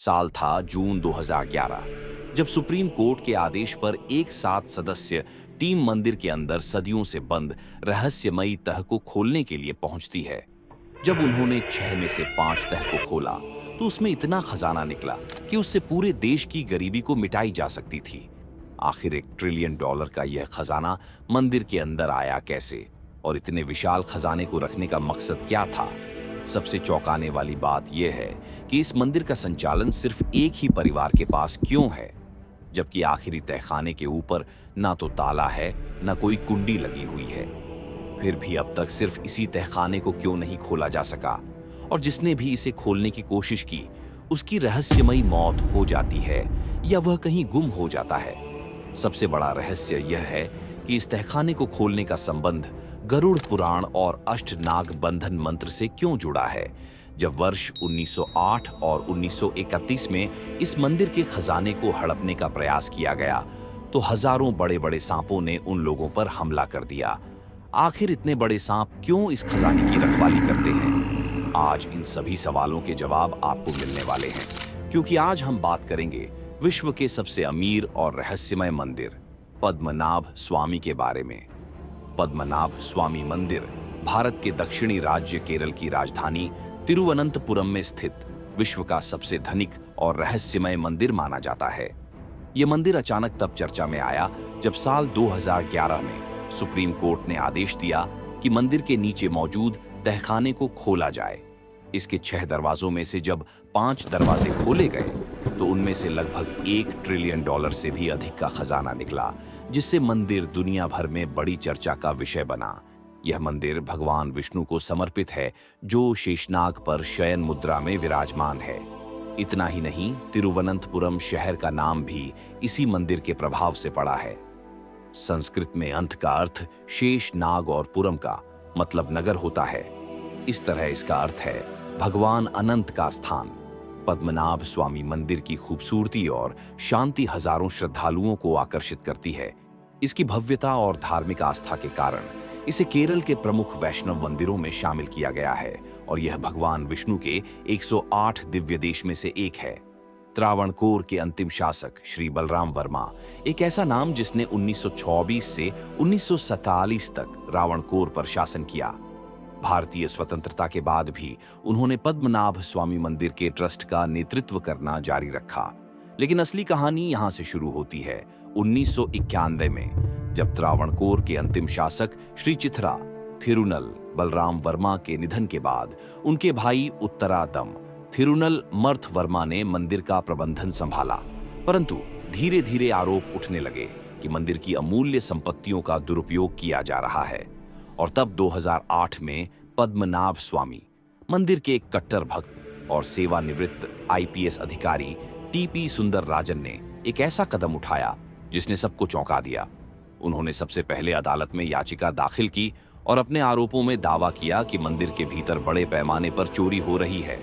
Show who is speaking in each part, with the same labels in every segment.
Speaker 1: साल था जून 2011, जब सुप्रीम कोर्ट के आदेश पर एक 7 सदस्य टीम मंदिर के अंदर सदियों से बंद रहस्यमयी तह को खोलने के लिए पहुंचती है। जब उन्होंने 6 में से 5 तह को खोला तो उसमें इतना खजाना निकला कि उससे पूरे देश की गरीबी को मिटाई जा सकती थी। आखिर $1 ट्रिलियन का यह खजाना मंदिर के अंदर आया कैसे, और इतने विशाल खजाने को रखने का मकसद क्या था? सबसे चौंकाने वाली बात यह है कि इस मंदिर का संचालन सिर्फ एक ही परिवार के पास क्यों है, जबकि आखिरी तहखाने के ऊपर ना तो ताला है ना कोई कुंडी लगी हुई है। फिर भी अब तक सिर्फ इसी तहखाने को क्यों नहीं खोला जा सका, और जिसने भी इसे खोलने की कोशिश की उसकी रहस्यमयी मौत हो जाती है या वह कहीं गुम हो जाता है। सबसे बड़ा रहस्य यह है कि इस तहखाने को खोलने का संबंध गरुड़ पुराण और अष्टनाग बंधन मंत्र से क्यों जुड़ा है। जब वर्ष 1908 और 1931 में इस मंदिर के खजाने को हड़पने का प्रयास किया गया तो हजारों बड़े बड़े सांपों ने उन लोगों पर हमला कर दिया। आखिर इतने बड़े सांप क्यों इस खजाने की रखवाली करते हैं? आज इन सभी सवालों के जवाब आपको मिलने वाले हैं, क्योंकि आज हम बात करेंगे विश्व के सबसे अमीर और रहस्यमय मंदिर पद्मनाभ स्वामी के बारे में। पद्मनाभ स्वामी मंदिर भारत के दक्षिणी राज्य केरल की राजधानी तिरुवनंतपुरम में स्थित विश्व का सबसे धनिक और रहस्यमय मंदिर माना जाता है। यह मंदिर अचानक तब चर्चा में आया जब साल 2011 में सुप्रीम कोर्ट ने आदेश दिया कि मंदिर के नीचे मौजूद तहखाने को खोला जाए। इसके 6 दरवाजों में से जब 5 दरवाजे खोले गए तो उनमें से लगभग $1 ट्रिलियन से भी अधिक का खजाना निकला, जिससे मंदिर दुनिया भर में बड़ी चर्चा का विषय बना। यह मंदिर भगवान विष्णु को समर्पित है, जो शेषनाग पर शयन मुद्रा में विराजमान है। इतना ही नहीं, तिरुवनंतपुरम शहर का नाम भी इसी मंदिर के प्रभाव से पड़ा है। संस्कृत में अंत का अर्थ शेष नाग और पुरम का मतलब नगर होता है। इस तरह इसका अर्थ है भगवान अनंत का स्थान। पद्मनाभ स्वामी मंदिर की खूबसूरती और शांति हजारों श्रद्धालुओं को आकर्षित करती है। इसकी भव्यता और धार्मिक आस्था के कारण इसे केरल के प्रमुख वैष्णव मंदिरों में शामिल किया गया है, और यह भगवान विष्णु के 108 दिव्य देश में से एक है। त्रावणकोर के अंतिम शासक श्री बलराम वर्मा, एक ऐसा नाम जिसने 1924 से 1947 तक रावणकोर पर शासन किया। भारतीय स्वतंत्रता के बाद भी उन्होंने पद्मनाभ स्वामी मंदिर के ट्रस्ट का नेतृत्व करना जारी रखा। लेकिन असली कहानी यहां से शुरू होती है 1991 में, जब त्रावणकोर के अंतिम शासक श्री चिथरा थिरुनल बलराम वर्मा के निधन के बाद उनके भाई उत्तरादम थिरुनल मर्थ वर्मा ने मंदिर का प्रबंधन संभाला। परंतु धीरे धीरे आरोप उठने लगे कि मंदिर की अमूल्य संपत्तियों का दुरुपयोग किया जा रहा है। और तब 2008 में पद्मनाभ स्वामी मंदिर के एक कट्टर भक्त और सेवानिवृत्त IPS अधिकारी TP सुंदरराजन ने एक ऐसा कदम उठाया जिसने सबको चौंका दिया। उन्होंने सबसे पहले अदालत में याचिका दाखिल की और अपने आरोपों में दावा किया कि मंदिर के भीतर बड़े पैमाने पर चोरी हो रही है।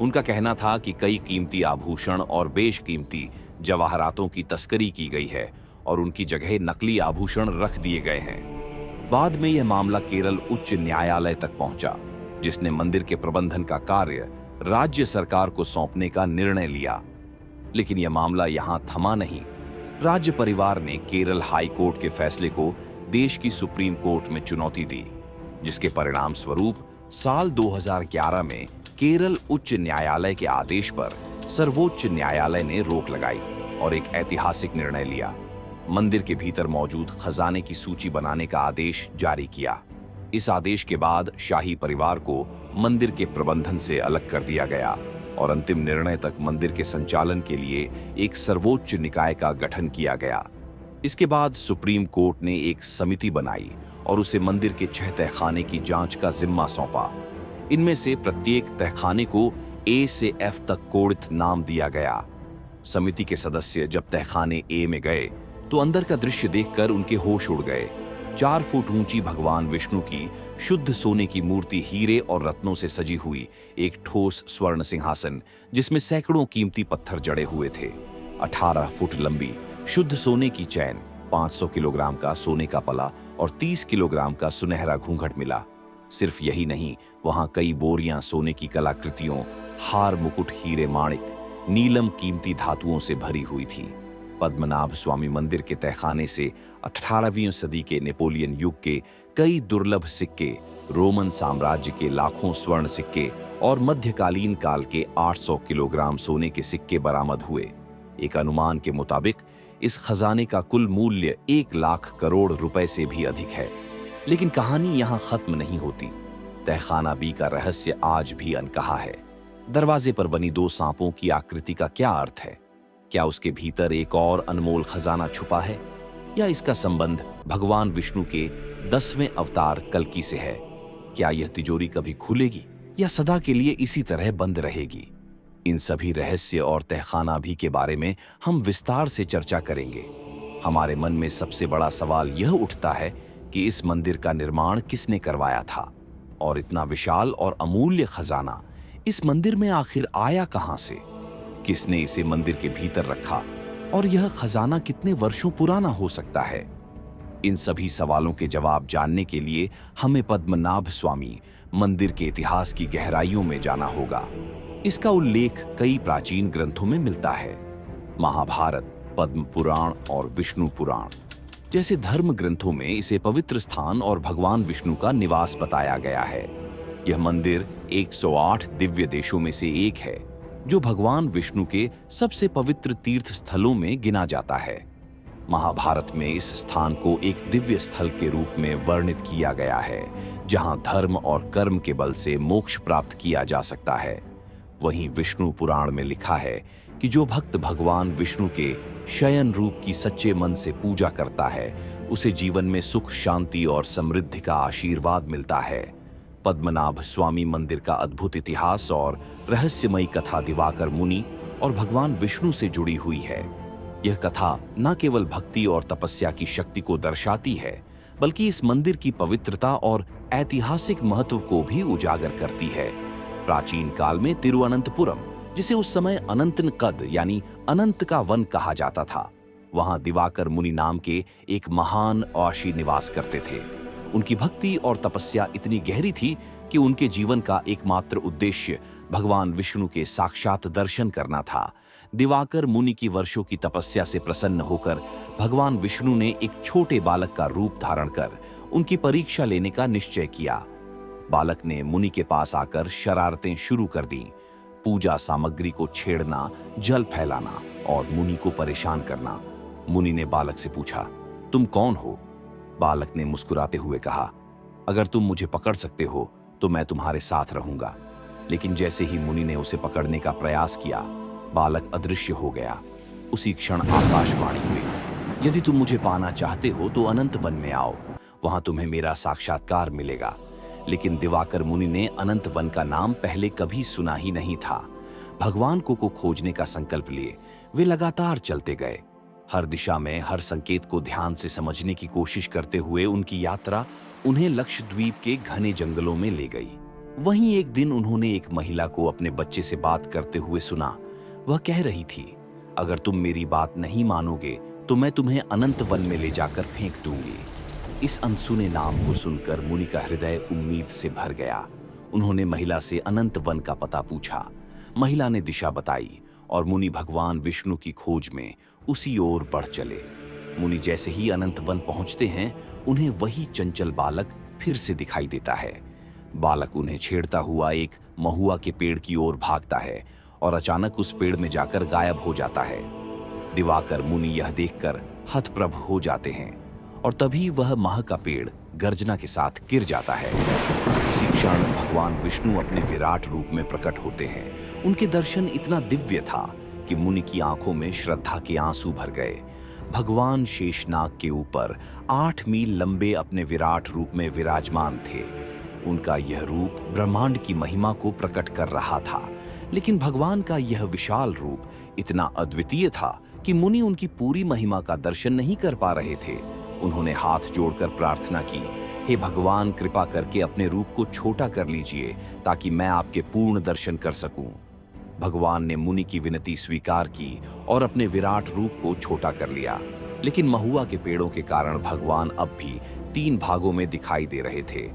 Speaker 1: उनका कहना था कि कई कीमती आभूषण और बेशकीमती जवाहरातों की तस्करी की गई है और उनकी जगह नकली आभूषण रख दिए गए हैं। बाद में यह मामला केरल उच्च न्यायालय तक पहुंचा, जिसने मंदिर के प्रबंधन का कार्य राज्य सरकार को सौंपने का निर्णय लिया। लेकिन यह मामला यहां थमा नहीं। राज्य परिवार ने केरल हाई कोर्ट के फैसले को देश की सुप्रीम कोर्ट में चुनौती दी, जिसके परिणाम स्वरूप साल 2011 में केरल उच्च न्यायालय के आदेश पर सर्वोच्च न्यायालय ने रोक लगाई और एक ऐतिहासिक निर्णय लिया। मंदिर के भीतर मौजूद खजाने की सूची बनाने का आदेश जारी किया। इस आदेश के बाद शाही परिवार को मंदिर के प्रबंधन से अलग कर दिया गया और अंतिम निर्णय तक मंदिर के संचालन के लिए एक सर्वोच्च निकाय का गठन किया गया। इसके बाद सुप्रीम कोर्ट ने एक समिति बनाई और उसे मंदिर के 6 तहखाने की जांच का जिम्मा सौंपा। इनमें से प्रत्येक तहखाने को A से F तक कोडित नाम दिया गया। समिति के सदस्य जब तहखाने A में गए तो अंदर का दृश्य देखकर उनके होश उड़ गए। 4 फुट ऊंची भगवान विष्णु की शुद्ध सोने की मूर्ति, हीरे और रत्नों से सजी हुई एक ठोस स्वर्ण सिंहासन, जिसमें सैकड़ों कीमती पत्थर जड़े हुए थे, 18 फुट लंबी शुद्ध सोने की चैन, 500 किलोग्राम का सोने का पला और 30 किलोग्राम का सुनहरा घूंघट मिला। सिर्फ यही नहीं, वहां कई बोरियां सोने की कलाकृतियों, हार, मुकुट, हीरे, माणिक, नीलम कीमती धातुओं से भरी हुई थी। पद्मनाभ स्वामी मंदिर के तहखाने से 18वीं सदी के नेपोलियन युग के कई दुर्लभ सिक्के, रोमन साम्राज्य के लाखों स्वर्ण सिक्के और मध्यकालीन काल के 800 किलोग्राम सोने के सिक्के बरामद हुए। एक अनुमान के मुताबिक इस खजाने का कुल मूल्य 1 लाख करोड़ रुपए से भी अधिक है। लेकिन कहानी यहां खत्म नहीं होती। तहखाना बी का रहस्य आज भी अनकहा है। दरवाजे पर बनी 2 सांपों की आकृति का क्या अर्थ है? क्या उसके भीतर एक और अनमोल खजाना छुपा है, या इसका संबंध भगवान विष्णु के 10वें अवतार कल्कि से है? क्या यह तिजोरी कभी खुलेगी या सदा के लिए इसी तरह बंद रहेगी? इन सभी रहस्य और तहखाना भी के बारे में हम विस्तार से चर्चा करेंगे। हमारे मन में सबसे बड़ा सवाल यह उठता है कि इस मंदिर का निर्माण किसने करवाया था, और इतना विशाल और अमूल्य खजाना इस मंदिर में आखिर आया कहां से? किसने इसे मंदिर के भीतर रखा, और यह खजाना कितने वर्षों पुराना हो सकता है? इन सभी सवालों के जवाब जानने के लिए हमें पद्मनाभ स्वामी मंदिर के इतिहास की गहराइयों में जाना होगा। इसका उल्लेख कई प्राचीन ग्रंथों में मिलता है। महाभारत, पद्म पुराण और विष्णु पुराण जैसे धर्म ग्रंथों में इसे पवित्र स्थान और भगवान विष्णु का निवास बताया गया है। यह मंदिर 108 दिव्य देशों में से एक है, जो भगवान विष्णु के सबसे पवित्र तीर्थ स्थलों में गिना जाता है। महाभारत में इस स्थान को एक दिव्य स्थल के रूप में वर्णित किया गया है, जहां धर्म और कर्म के बल से मोक्ष प्राप्त किया जा सकता है। वहीं विष्णु पुराण में लिखा है कि जो भक्त भगवान विष्णु के शयन रूप की सच्चे मन से पूजा करता है, उसे जीवन में सुख, शांति और समृद्धि का आशीर्वाद मिलता है। पद्मनाभ स्वामी मंदिर का अद्भुत इतिहास और रहस्यमयी कथा दिवाकर मुनि और भगवान विष्णु से जुड़ी हुई है। यह कथा न केवल भक्ति और तपस्या की शक्ति को दर्शाती है, बल्कि इस मंदिर की पवित्रता और ऐतिहासिक महत्व को भी उजागर करती है। प्राचीन काल में तिरुवनंतपुरम, जिसे उस समय अनंतनकद यानी अनंत का वन कहा जाता था, वहां दिवाकर मुनि नाम के एक महान ऋषि निवास करते थे। उनकी भक्ति और तपस्या इतनी गहरी थी कि उनके जीवन का एकमात्र उद्देश्य भगवान विष्णु के साक्षात दर्शन करना था। दिवाकर मुनि की वर्षों की तपस्या से प्रसन्न होकर भगवान विष्णु ने एक छोटे बालक का रूप धारण कर उनकी परीक्षा लेने का निश्चय किया। बालक ने मुनि के पास आकर शरारतें शुरू कर दी। पूजा सामग्री को छेड़ना, जल फैलाना और मुनि को परेशान करना। मुनि ने बालक से पूछा, तुम कौन हो? बालक ने मुस्कुराते हुए कहा, अगर तुम मुझे पकड़ सकते हो तो मैं तुम्हारे साथ रहूंगा। लेकिन जैसे ही मुनि ने उसे पकड़ने का प्रयास किया, बालक अदृश्य हो गया। उसी क्षण आकाशवाणी हुई, यदि तुम मुझे पाना चाहते हो तो अनंत वन में आओ, वहां तुम्हें मेरा साक्षात्कार मिलेगा। लेकिन दिवाकर मुनि ने अनंत वन का नाम पहले कभी सुना ही नहीं था। भगवान को खोजने का संकल्प लिए वे लगातार चलते गए। हर दिशा में हर संकेत को ध्यान से समझने की कोशिश करते हुए उनकी यात्रा उन्हें लक्षद्वीप के घने जंगलों में ले गई। वहीं एक दिन उन्होंने एक महिला को अपने बच्चे से बात करते हुए सुना। वह कह रही थी, अगर तुम मेरी बात नहीं मानोगे तो मैं तुम्हें अनंत वन में ले जाकर फेंक दूंगी। इस अनसुने नाम को सुनकर मुनि का हृदय उम्मीद से भर गया। उन्होंने महिला से अनंत वन का पता पूछा। महिला ने दिशा बताई और मुनि भगवान विष्णु की खोज में उसी ओर बढ़ चले। मुनि जैसे ही अनंत वन पहुंचते हैं, उन्हें वही चंचल बालक फिर से दिखाई देता है। बालक उन्हें छेड़ता हुआ एक महुआ के पेड़ की ओर भागता है और अचानक उस पेड़ में जाकर गायब हो जाता है। दिवाकर मुनि यह देखकर हतप्रभ हो जाते हैं और तभी वह मह का पेड़ गर्जना के साथ गिर जाता है। उसी क्षण भगवान विष्णु अपने विराट रूप में प्रकट होते हैं। उनके दर्शन इतना दिव्य था कि मुनि की आंखों में श्रद्धा के आंसू भर गए। भगवान शेषनाग के ऊपर 8 मील लंबे अपने विराट रूप में विराजमान थे। उनका यह रूप ब्रह्मांड की महिमा को प्रकट कर रहा था। लेकिन भगवान का यह विशाल रूप इतना अद्वितीय था कि मुनि उनकी पूरी महिमा का दर्शन नहीं कर पा रहे थे। उन्होंने हाथ जोड़कर प्रार्थना की, हे भगवान, कृपा करके अपने रूप को छोटा कर लीजिए ताकि मैं आपके पूर्ण दर्शन कर सकूं। भगवान ने मुनि की विनती स्वीकार की और अपने विराट रूप को छोटा कर लिया। लेकिन महुआ के पेड़ों के कारण भगवान अब भी 3 भागों में दिखाई दे रहे थे,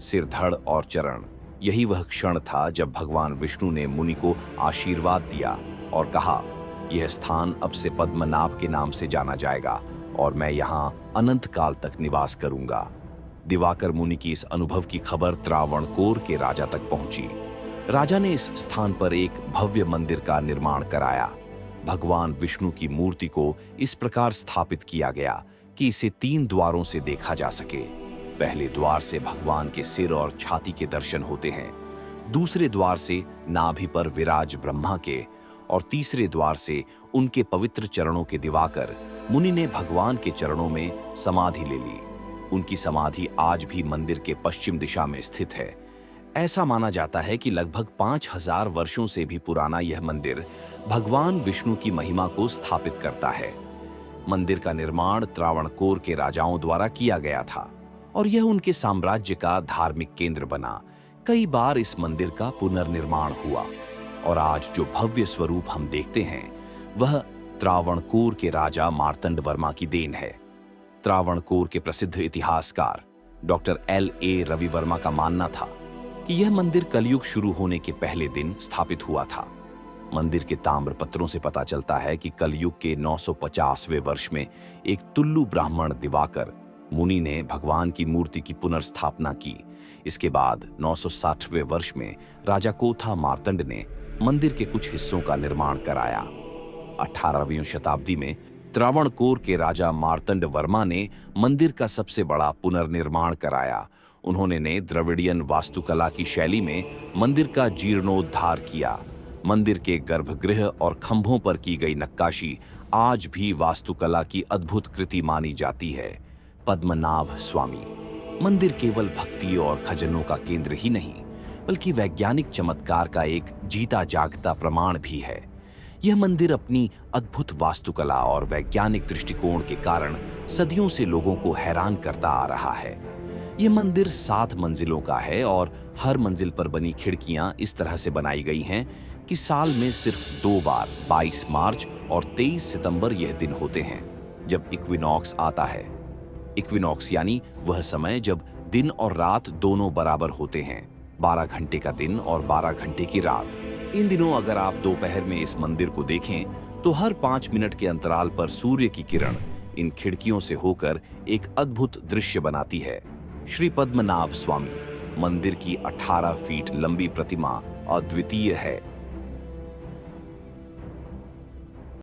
Speaker 1: सिर, धड़ और चरण। यही वह क्षण था जब भगवान विष्णु ने मुनि को आशीर्वाद दिया और कहा, यह स्थान अब से पद्मनाभ के नाम से जाना जाएगा और मैं यहाँ अनंत काल तक निवास करूंगा। दिवाकर मुनि की इस अनुभव की खबर त्रावणकोर के राजा तक पहुंची। राजा ने इस स्थान पर एक भव्य मंदिर का निर्माण कराया। भगवान विष्णु की मूर्ति को इस प्रकार स्थापित किया गया कि इसे 3 द्वारों से देखा जा सके। पहले द्वार से भगवान के सिर और छाती के दर्शन होते हैं, दूसरे द्वार से नाभि पर विराज ब्रह्मा के, और तीसरे द्वार से उनके पवित्र चरणों के दिवाकर मुनि ने भगवान के चरणों में समाधि ले ली। उनकी समाधि आज भी मंदिर के पश्चिम दिशा में स्थित है। ऐसा माना जाता है कि लगभग 5000 वर्षों से भी पुराना यह मंदिर भगवान विष्णु की महिमा को स्थापित करता है। मंदिर का निर्माण त्रावणकोर के राजाओं द्वारा किया गया था और यह उनके साम्राज्य का धार्मिक केंद्र बना। कई बार इस मंदिर का पुनर्निर्माण हुआ और आज जो भव्य स्वरूप हम देखते हैं वह त्रावणकोर के राजा मार्तंड वर्मा की देन है। त्रावणकोर के प्रसिद्ध इतिहासकार डॉक्टर L.A. रवि वर्मा का मानना था कि यह मंदिर कलयुग शुरू होने के पहले दिन स्थापित हुआ था। मंदिर के ताम्रपत्रों से पता चलता है कि कलयुग के 950वें वर्ष में एक तुल्लु ब्राह्मण दिवाकर मुनि ने भगवान की मूर्ति की पुनर्स्थापना की। इसके बाद 960वें वर्ष में राजा कोथा मार्तंड ने मंदिर के कुछ हिस्सों का निर्माण कराया। 18वीं शताब्दी में त्रावणकोर के राजा मार्तंड वर्मा ने मंदिर का सबसे बड़ा पुनर्निर्माण कराया। उन्होंने द्रविडियन वास्तुकला की शैली में मंदिर का जीर्णोद्धार किया। मंदिर के गर्भगृह और खंभों पर की गई नक्काशी आज भी वास्तुकला की अद्भुत कृति मानी जाती है। पद्मनाभ स्वामी मंदिर केवल भक्ति और खजनों का केंद्र ही नहीं, बल्कि वैज्ञानिक चमत्कार का एक जीता जागता प्रमाण भी है। यह मंदिर अपनी अद्भुत वास्तुकला और वैज्ञानिक दृष्टिकोण के कारण सदियों से लोगों को हैरान करता आ रहा है। यह मंदिर 7 मंजिलों का है और हर मंजिल पर बनी खिड़कियां इस तरह से बनाई गई हैं कि साल में सिर्फ 2 बार 22 मार्च और 23 सितंबर यह दिन होते हैं जब इक्विनॉक्स आता है। इक्विनॉक्स यानी वह समय जब दिन और रात दोनों बराबर होते हैं, 12 घंटे का दिन और 12 घंटे की रात। इन दिनों अगर आप दोपहर में इस मंदिर को देखें तो हर 5 मिनट के अंतराल पर सूर्य की किरण इन खिड़कियों से होकर एक अद्भुत दृश्य बनाती है। श्री पद्मनाभ स्वामी मंदिर की 18 फीट लंबी प्रतिमा अद्वितीय है।